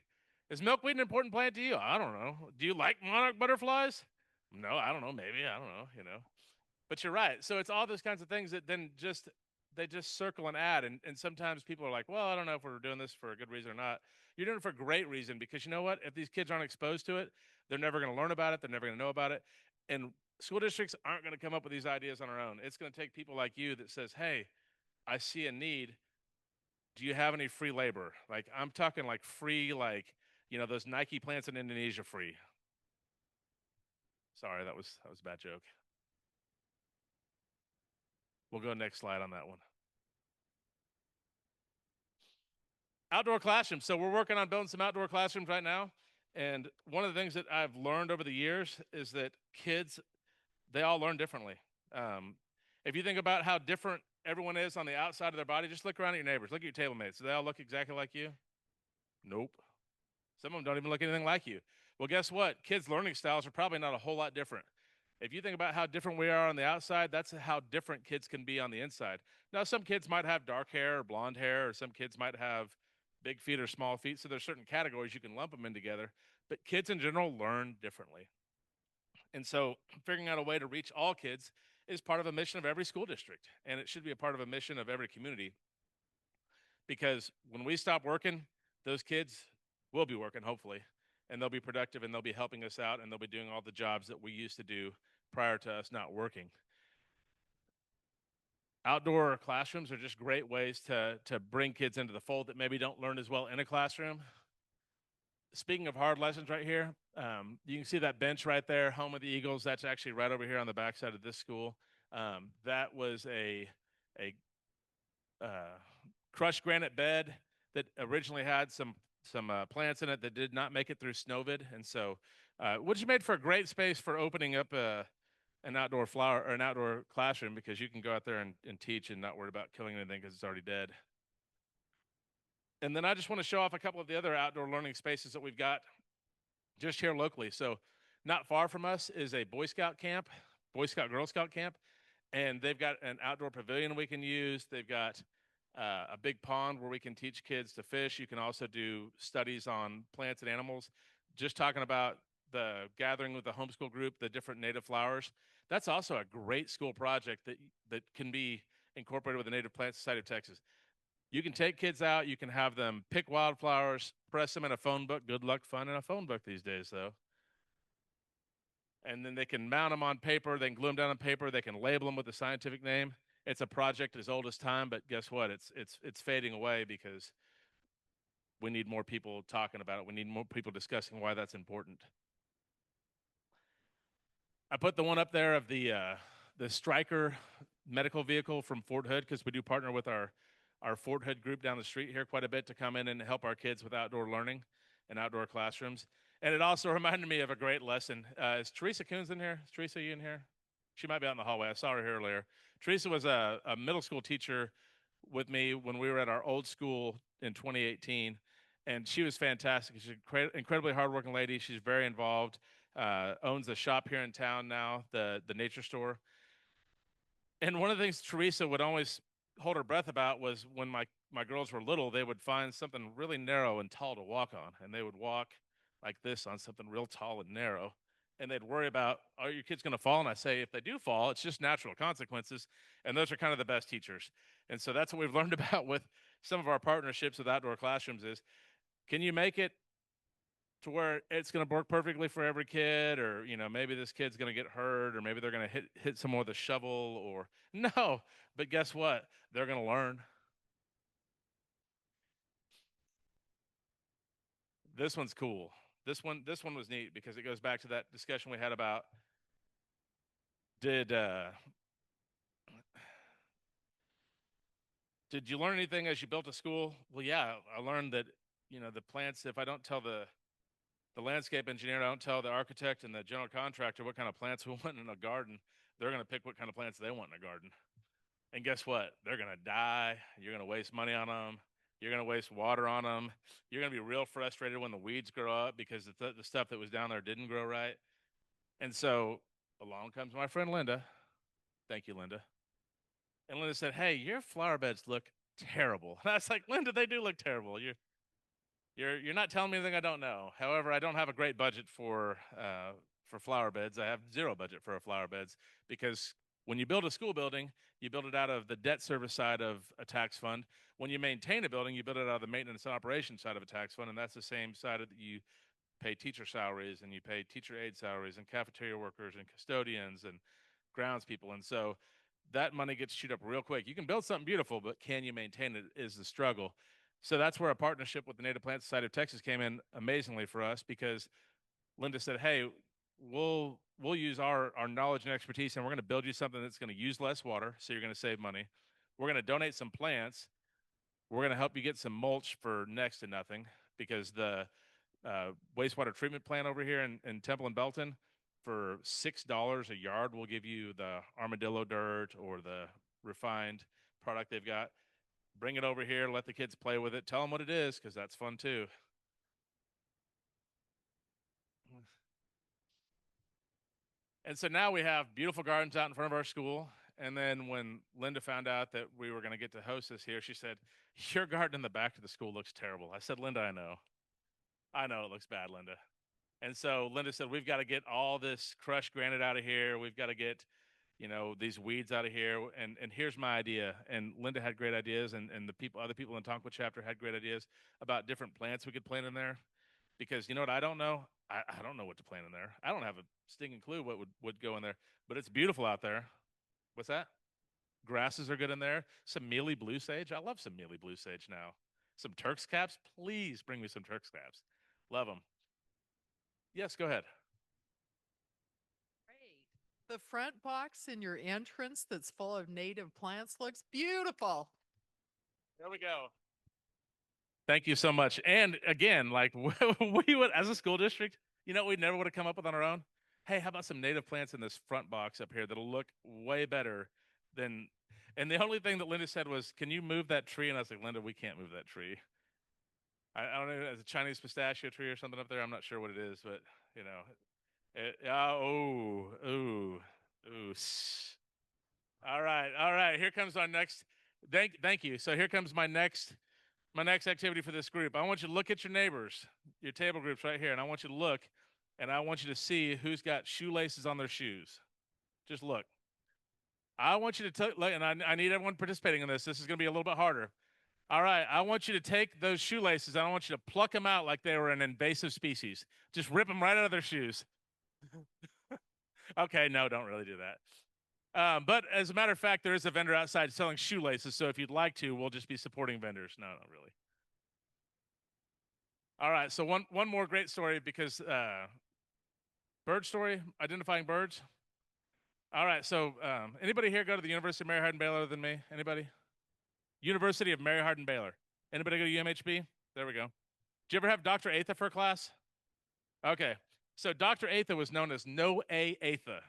Is milkweed an important plant to you? I don't know. Do you like monarch butterflies? No, I don't know. Maybe. I don't know. But you're right. So it's all those kinds of things that then they just circle and add. And sometimes people are like, well, I don't know if we're doing this for a good reason or not. You're doing it for a great reason because you know what? If these kids aren't exposed to it, they're never going to learn about it. They're never going to know about it. And school districts aren't going to come up with these ideas on our own. It's going to take people like you that says, hey, I see a need. Do you have any free labor? Like I'm talking like free, like, those Nike plants in Indonesia free. Sorry, that was a bad joke. We'll go next slide on that one. Outdoor classrooms. So we're working on building some outdoor classrooms right now. And one of the things that I've learned over the years is that kids, they all learn differently. If you think about how different everyone is on the outside of their body, just look around at your neighbors. Look at your table mates. Do they all look exactly like you? Nope. Some of them don't even look anything like you. Well, guess what? Kids' learning styles are probably not a whole lot different. If you think about how different we are on the outside, that's how different kids can be on the inside. Now, some kids might have dark hair or blonde hair, or some kids might have big feet or small feet. So there's certain categories you can lump them in together. But kids in general learn differently. And so figuring out a way to reach all kids is part of a mission of every school district. And it should be a part of a mission of every community. Because when we stop working, those kids will be working, hopefully, and they'll be productive and they'll be helping us out and they'll be doing all the jobs that we used to do prior to us not working. Outdoor classrooms are just great ways to bring kids into the fold that maybe don't learn as well in a classroom. Speaking of hard lessons right here, you can see that bench right there, home of the Eagles. That's actually right over here on the backside of this school. That was a crushed granite bed that originally had some plants in it that did not make it through snowvid, and so which made for a great space for opening up an outdoor flower or an outdoor classroom because you can go out there and teach and not worry about killing anything because it's already dead. And then I just want to show off a couple of the other outdoor learning spaces that we've got just here locally. So not far from us is a Boy Scout camp, Boy Scout, Girl Scout camp, and they've got an outdoor pavilion we can use. They've got a big pond where we can teach kids to fish. You can also do studies on plants and animals. Just talking about the gathering with the homeschool group, the different native flowers. That's also a great school project that can be incorporated with the Native Plant Society of Texas. You can take kids out, you can have them pick wildflowers, press them in a phone book. Good luck finding a phone book these days, though. And then they can mount them on paper, they can glue them down on paper, they can label them with a scientific name. It's a project as old as time, but guess what? It's fading away because we need more people talking about it. We need more people discussing why that's important. I put the one up there of the striker medical vehicle from Fort Hood, because we do partner with our Fort Hood group down the street here quite a bit to come in and help our kids with outdoor learning and outdoor classrooms. And it also reminded me of a great lesson. Is Teresa Coons in here? Is Teresa, you in here? She might be out in the hallway. I saw her here earlier. Teresa was a middle school teacher with me when we were at our old school in 2018. And she was fantastic. She's an incredibly hardworking lady. She's very involved, owns a shop here in town now, the nature store. And one of the things Teresa would always hold her breath about was when my girls were little, they would find something really narrow and tall to walk on. And they would walk like this on something real tall and narrow. And they'd worry about, are your kids going to fall? And I say, if they do fall, it's just natural consequences. And those are kind of the best teachers. And so that's what we've learned about with some of our partnerships with outdoor classrooms is, can you make it to where it's going to work perfectly for every kid? Or, maybe this kid's going to get hurt, or maybe they're going to hit someone with a shovel, or no. But guess what? They're going to learn. This one's cool. This one was neat because it goes back to that discussion we had about did you learn anything as you built a school? Well, yeah, I learned that, the plants, if I don't tell the landscape engineer, I don't tell the architect and the general contractor what kind of plants we want in a garden, they're going to pick what kind of plants they want in a garden. And guess what? They're going to die. You're going to waste money on them. You're going to waste water on them. You're going to be real frustrated when the weeds grow up because the stuff that was down there didn't grow right. And so along comes my friend Linda. Thank you, Linda. And Linda said, "Hey, your flower beds look terrible." And I was like, "Linda, they do look terrible. You're not telling me anything I don't know. However, I don't have a great budget for flower beds. I have zero budget for flower beds because when you build a school building, you build it out of the debt service side of a tax fund. When you maintain a building, you build it out of the maintenance and operations side of a tax fund, and that's the same side that you pay teacher salaries and you pay teacher aide salaries and cafeteria workers and custodians and grounds people. And so that money gets chewed up real quick. You can build something beautiful, but can you maintain it is the struggle. So that's where a partnership with the Native Plant Society of Texas came in amazingly for us, because Linda said, "Hey, we'll use our knowledge and expertise, and we're going to build you something that's going to use less water, so you're going to save money. We're going to donate some plants. We're going to help you get some mulch for next to nothing, because the wastewater treatment plant over here in Temple and Belton, for $6 a yard, will give you the armadillo dirt or the refined product they've got. Bring it over here, let the kids play with it, tell them what it is, because that's fun too." And so now we have beautiful gardens out in front of our school. And then when Linda found out that we were going to get to host this here, she said, "Your garden in the back of the school looks terrible." I said, "Linda, I know. I know it looks bad, Linda." And so Linda said, "We've got to get all this crushed granite out of here. We've got to get, these weeds out of here. And here's my idea." And Linda had great ideas, and other people in the Tonka chapter had great ideas about different plants we could plant in there. Because you know what I don't know? I don't know what to plant in there. I don't have a stinking clue what would go in there. But it's beautiful out there. What's that? Grasses are good in there. Some mealy blue sage. I love some mealy blue sage now. Some Turk's caps. Please bring me some Turk's caps. Love them. Yes, go ahead. Great. The front box in your entrance that's full of native plants looks beautiful. There we go. Thank you so much. And again, like we would, as a school district, we never would have come up with on our own. Hey, how about some native plants in this front box up here that'll look way better than, and the only thing that Linda said was, "Can you move that tree?" And I was like, "Linda, we can't move that tree." I don't know, it's a Chinese pistachio tree or something up there. I'm not sure what it is, but All right. Here comes our next. Thank you. So here comes my next activity for this group. I want you to look at your neighbors, your table groups right here, and I want you to look, and I want you to see who's got shoelaces on their shoes. Just look. I want you to look, and I need everyone participating in this. This is going to be a little bit harder. All right, I want you to take those shoelaces, and I want you to pluck them out like they were an invasive species. Just rip them right out of their shoes. Okay, no, don't really do that. But as a matter of fact, there is a vendor outside selling shoelaces, so if you'd like to, we'll just be supporting vendors. No, not really. All right, so one more great story, because bird story, identifying birds. All right. So, anybody here go to the University of Mary Hardin Baylor other than me? Anybody? University of Mary Hardin Baylor. Anybody go to UMHB? There we go. Did you ever have Dr. Atha for a class? Okay. So Dr. Atha was known as No A Atha,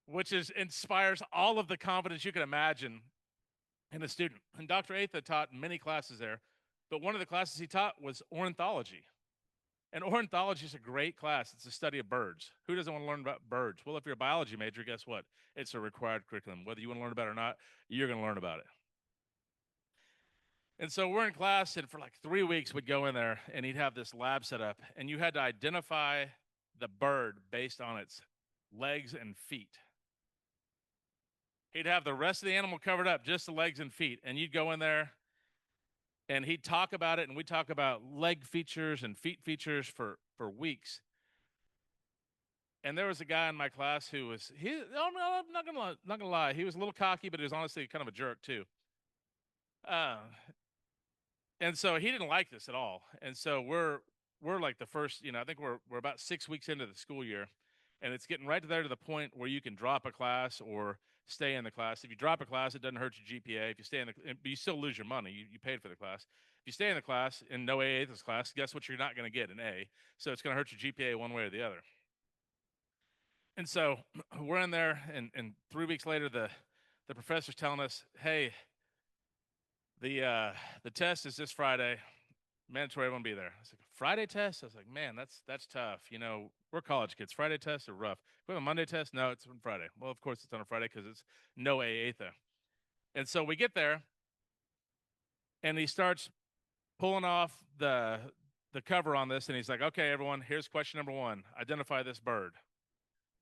which inspires all of the confidence you can imagine in a student. And Dr. Atha taught many classes there, but one of the classes he taught was ornithology. And ornithology is a great class. It's the study of birds. Who doesn't want to learn about birds? Well, if you're a biology major, guess what? It's a required curriculum. Whether you want to learn about it or not, you're going to learn about it. And so we're in class, and for like 3 weeks, we'd go in there, and he'd have this lab set up, and you had to identify the bird based on its legs and feet. He'd have the rest of the animal covered up, just the legs and feet, and you'd go in there, and he'd talk about it, and we'd talk about leg features and feet features for weeks. And there was a guy in my class who was, I'm not gonna lie, he was a little cocky, but he was honestly kind of a jerk too. And so he didn't like this at all. And so we're like the first, I think we're about 6 weeks into the school year, and it's getting right there to the point where you can drop a class or stay in the class. If you drop a class, it doesn't hurt your GPA. If you stay but you still lose your money. You paid for the class. If you stay in the class in no AA this class, guess what? You're not going to get an A. So it's going to hurt your GPA one way or the other. And so we're in there, and 3 weeks later, the professor's telling us, hey, the test is this Friday. Mandatory, everyone be there. I was like, Friday test? I was like, man, that's tough. We're college kids. Friday tests are rough. We have a Monday test? No, it's on Friday. Well, of course it's on a Friday because it's no A-Atha. And so we get there, and he starts pulling off the cover on this, and he's like, okay, everyone, here's question number 1. Identify this bird.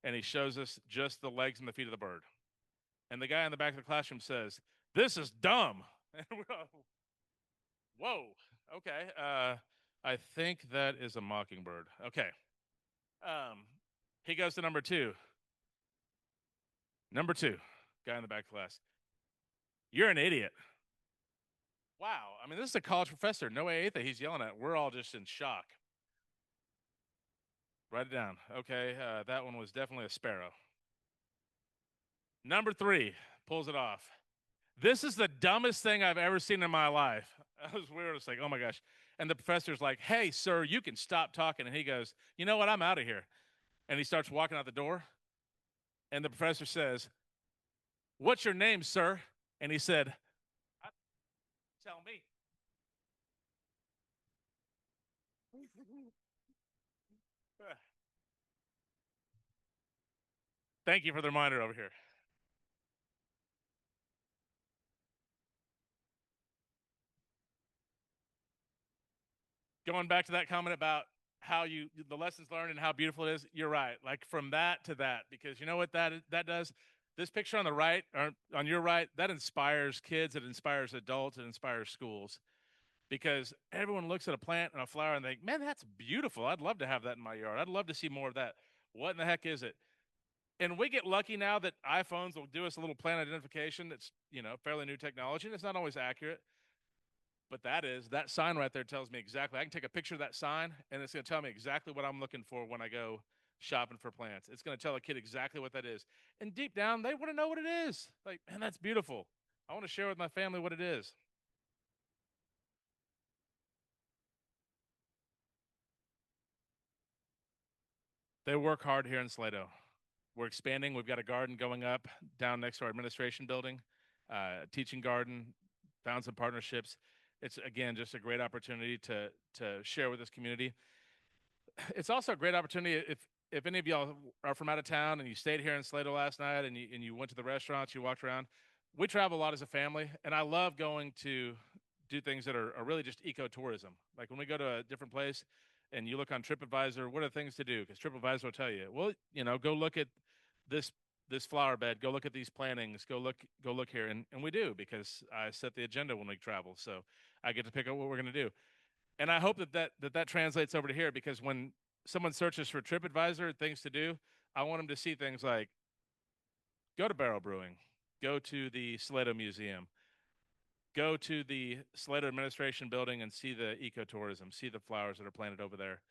And he shows us just the legs and the feet of the bird. And the guy in the back of the classroom says, this is dumb. And we're all, whoa, okay. I think that is a mockingbird. Okay. He goes to number 2. Number 2, guy in the back of the class. You're an idiot. Wow. I mean, this is a college professor. No way that he's yelling at. We're all just in shock. Write it down. Okay. That one was definitely a sparrow. Number 3 pulls it off. This is the dumbest thing I've ever seen in my life. I was weird. It's like, oh my gosh. And the professor's like, hey, sir, you can stop talking. And he goes, you know what? I'm out of here. And he starts walking out the door. And the professor says, what's your name, sir? And he said, tell me. Thank you for the reminder over here. Going back to that comment about how the lessons learned and how beautiful it is, you're right. Like from that to that, because you know what that does? This picture on the right, or on your right, that inspires kids, it inspires adults, it inspires schools. Because everyone looks at a plant and a flower and they think, man, that's beautiful. I'd love to have that in my yard. I'd love to see more of that. What in the heck is it? And we get lucky now that iPhones will do us a little plant identification that's, fairly new technology, and it's not always accurate. But that sign right there tells me exactly. I can take a picture of that sign, and it's going to tell me exactly what I'm looking for when I go shopping for plants. It's going to tell a kid exactly what that is. And deep down, they want to know what it is. Like, man, that's beautiful. I want to share with my family what it is. They work hard here in Salado. We're expanding. We've got a garden going up down next to our administration building, a teaching garden, found some partnerships. It's, again, just a great opportunity to share with this community. It's also a great opportunity if any of y'all are from out of town and you stayed here in Salado last night and you went to the restaurants, you walked around. We travel a lot as a family, and I love going to do things that are really just ecotourism. Like when we go to a different place and you look on TripAdvisor, what are things to do? Because TripAdvisor will tell you, well, go look at this flower bed, go look at these plantings, go look here. And we do, because I set the agenda when we travel. So I get to pick out what we're going to do. And I hope that translates over to here, because when someone searches for TripAdvisor, things to do, I want them to see things like go to Barrel Brewing, go to the Salado Museum, go to the Salado Administration Building and see the ecotourism, see the flowers that are planted over there.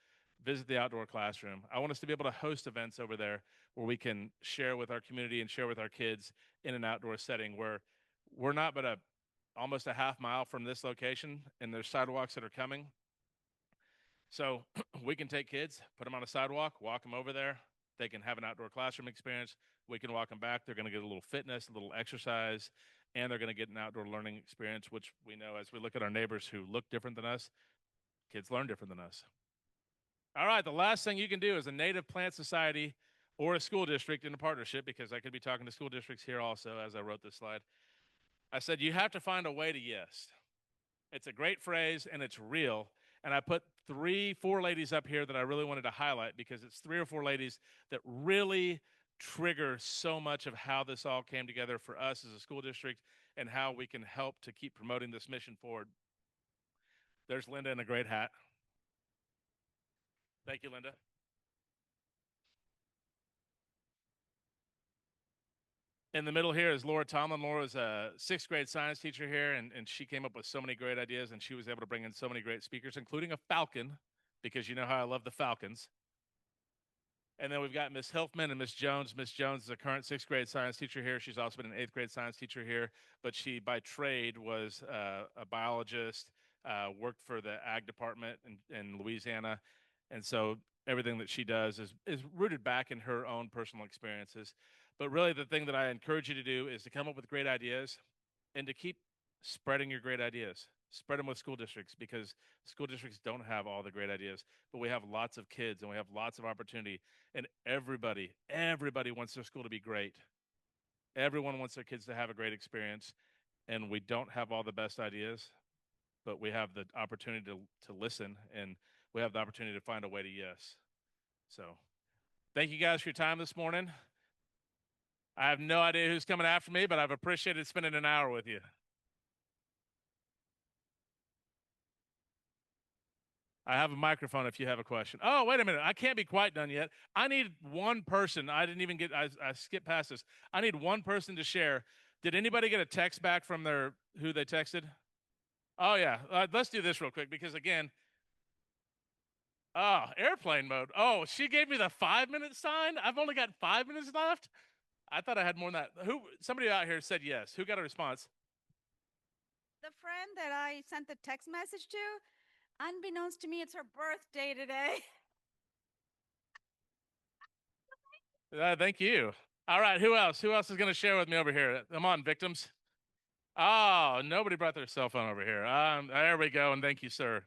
visit the outdoor classroom. I want us to be able to host events over there where we can share with our community and share with our kids in an outdoor setting where we're not but almost a half mile from this location, and there's sidewalks that are coming. So we can take kids, put them on a sidewalk, walk them over there. They can have an outdoor classroom experience. We can walk them back. They're going to get a little fitness, a little exercise, and they're going to get an outdoor learning experience, which we know as we look at our neighbors who look different than us, kids learn different than us. All right, the last thing you can do as a native plant society or a school district in a partnership, because I could be talking to school districts here also as I wrote this slide, I said you have to find a way to yes. It's a great phrase and it's real. And I put 4 ladies up here that I really wanted to highlight because it's 3 or 4 ladies that really trigger so much of how this all came together for us as a school district and how we can help to keep promoting this mission forward. There's Linda in a great hat. Thank you, Linda. In the middle here is Laura Tomlin. Laura's a 6th grade science teacher here, and she came up with so many great ideas, and she was able to bring in so many great speakers, including a falcon, because you know how I love the falcons. And then we've got Miss Hilfman and Miss Jones. Miss Jones is a current 6th grade science teacher here. She's also been an 8th grade science teacher here, but she, by trade, was a biologist, worked for the ag department in Louisiana. And so everything that she does is rooted back in her own personal experiences. But really the thing that I encourage you to do is to come up with great ideas and to keep spreading your great ideas. Spread them with school districts because school districts don't have all the great ideas, but we have lots of kids and we have lots of opportunity, and everybody wants their school to be great. Everyone wants their kids to have a great experience, and we don't have all the best ideas, but we have the opportunity to listen, and we have the opportunity to find a way to yes. So thank you guys for your time this morning. I have no idea who's coming after me, but I've appreciated spending an hour with you. I have a microphone if you have a question. Oh, wait a minute. I can't be quite done yet. I need one person. I skipped past this. I need one person to share. Did anybody get a text back from who they texted? Oh, yeah. Let's do this real quick because, again, airplane mode. Oh, she gave me the 5-minute sign. I've only got 5 minutes left. I thought I had more than that. Somebody out here said yes. Who got a response? The friend that I sent the text message to, unbeknownst to me, it's her birthday today. Thank you. All right, who else? Who else is going to share with me over here? Come on, victims. Oh, nobody brought their cell phone over here. There we go, and thank you, sir.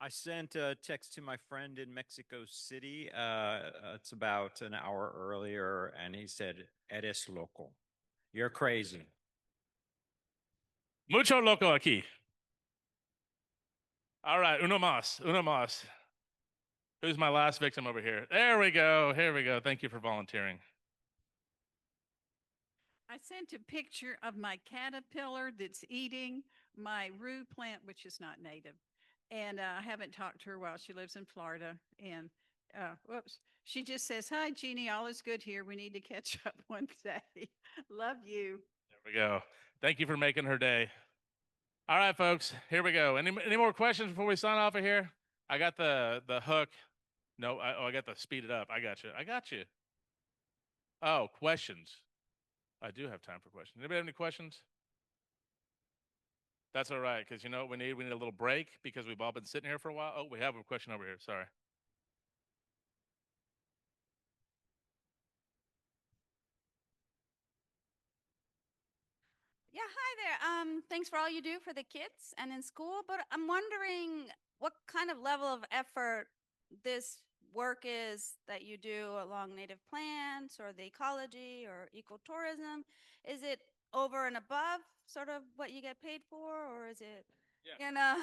I sent a text to my friend in Mexico City. It's about an hour earlier, and he said, "Eres loco. You're crazy." Mucho loco aquí. All right, uno más. Who's my last victim over here? There we go. Here we go. Thank you for volunteering. I sent a picture of my caterpillar that's eating my rue plant, which is not native. And I haven't talked to her while she lives in Florida. And whoops, she just says, "Hi, Jeannie, all is good here. We need to catch up one day." Love you. There we go. Thank you for making her day. All right, folks, here we go. Any more questions before we sign off of here? I got the hook. No, I got the speed it up. I got you. Oh, questions. I do have time for questions. Anybody have any questions? That's all right, because you know what we need? We need a little break because we've all been sitting here for a while. Oh, we have a question over here. Sorry. Yeah, hi there. Thanks for all you do for the kids and in school, but I'm wondering what kind of level of effort this work is that you do along native plants or the ecology or ecotourism. Is it over and above sort of what you get paid for, or is it, yeah, yeah,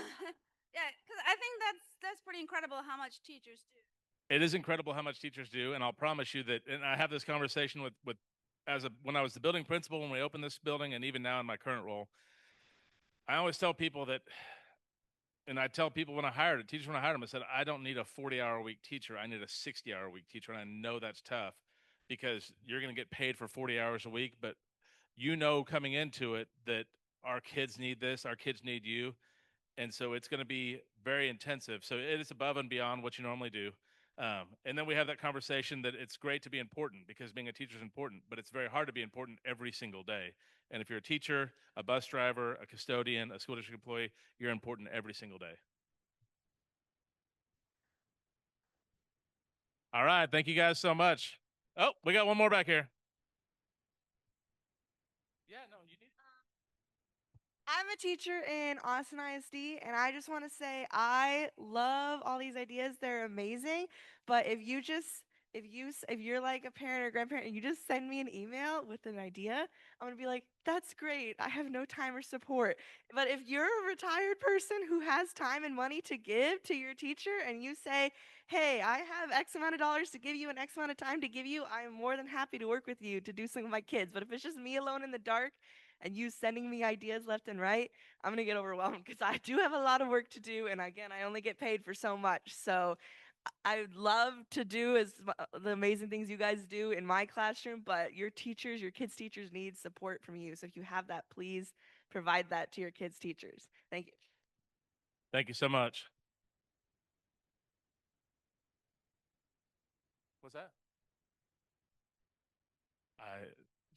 because I think that's pretty incredible how much teachers do. It is incredible how much teachers do, and I'll promise you that, and I have this conversation with when I was the building principal when we opened this building, and even now in my current role, I always tell people that, and I tell people when I hired a teacher, when I hired them, I said, I don't need a 40-hour-a-week teacher. I need a 60-hour-a-week teacher, and I know that's tough because you're going to get paid for 40 hours a week, but you know coming into it that our kids need this, our kids need you, And so it's going to be very intensive. So it is above and beyond what you normally do. And then we have that conversation that it's great to be important because being a teacher is important, but it's very hard to be important every single day. And if you're a teacher, a bus driver, a custodian, a school district employee, you're important every single day. All right. Thank you guys so much. Oh, we got one more back here. Yeah, no, you need. I'm a teacher in Austin ISD, and I just want to say I love all these ideas. They're amazing. But if you're like a parent or grandparent and you just send me an email with an idea, I'm gonna be like, that's great. I have no time or support. But if you're a retired person who has time and money to give to your teacher and you say, hey, I have X amount of dollars to give you and X amount of time to give you, I'm more than happy to work with you to do something with my kids. But if it's just me alone in the dark and you sending me ideas left and right, I'm going to get overwhelmed because I do have a lot of work to do. And again, I only get paid for so much. So I'd love to do the amazing things you guys do in my classroom, but your teachers, your kids' teachers need support from you. So if you have that, please provide that to your kids' teachers. Thank you. Thank you so much. What's that?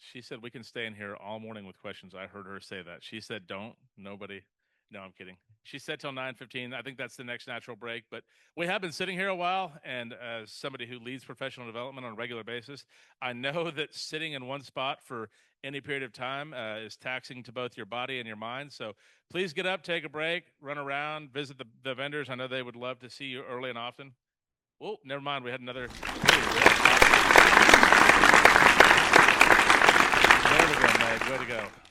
She said we can stay in here all morning with questions. I heard her say that. She said, don't, nobody. No, I'm kidding. She said till 9:15. I think that's the next natural break, but we have been sitting here a while. And as somebody who leads professional development on a regular basis, I know that sitting in one spot for any period of time is taxing to both your body and your mind. So please get up, take a break, run around, visit the vendors. I know they would love to see you early and often. Oh, never mind. We had another. There we go, Meg. Way to go.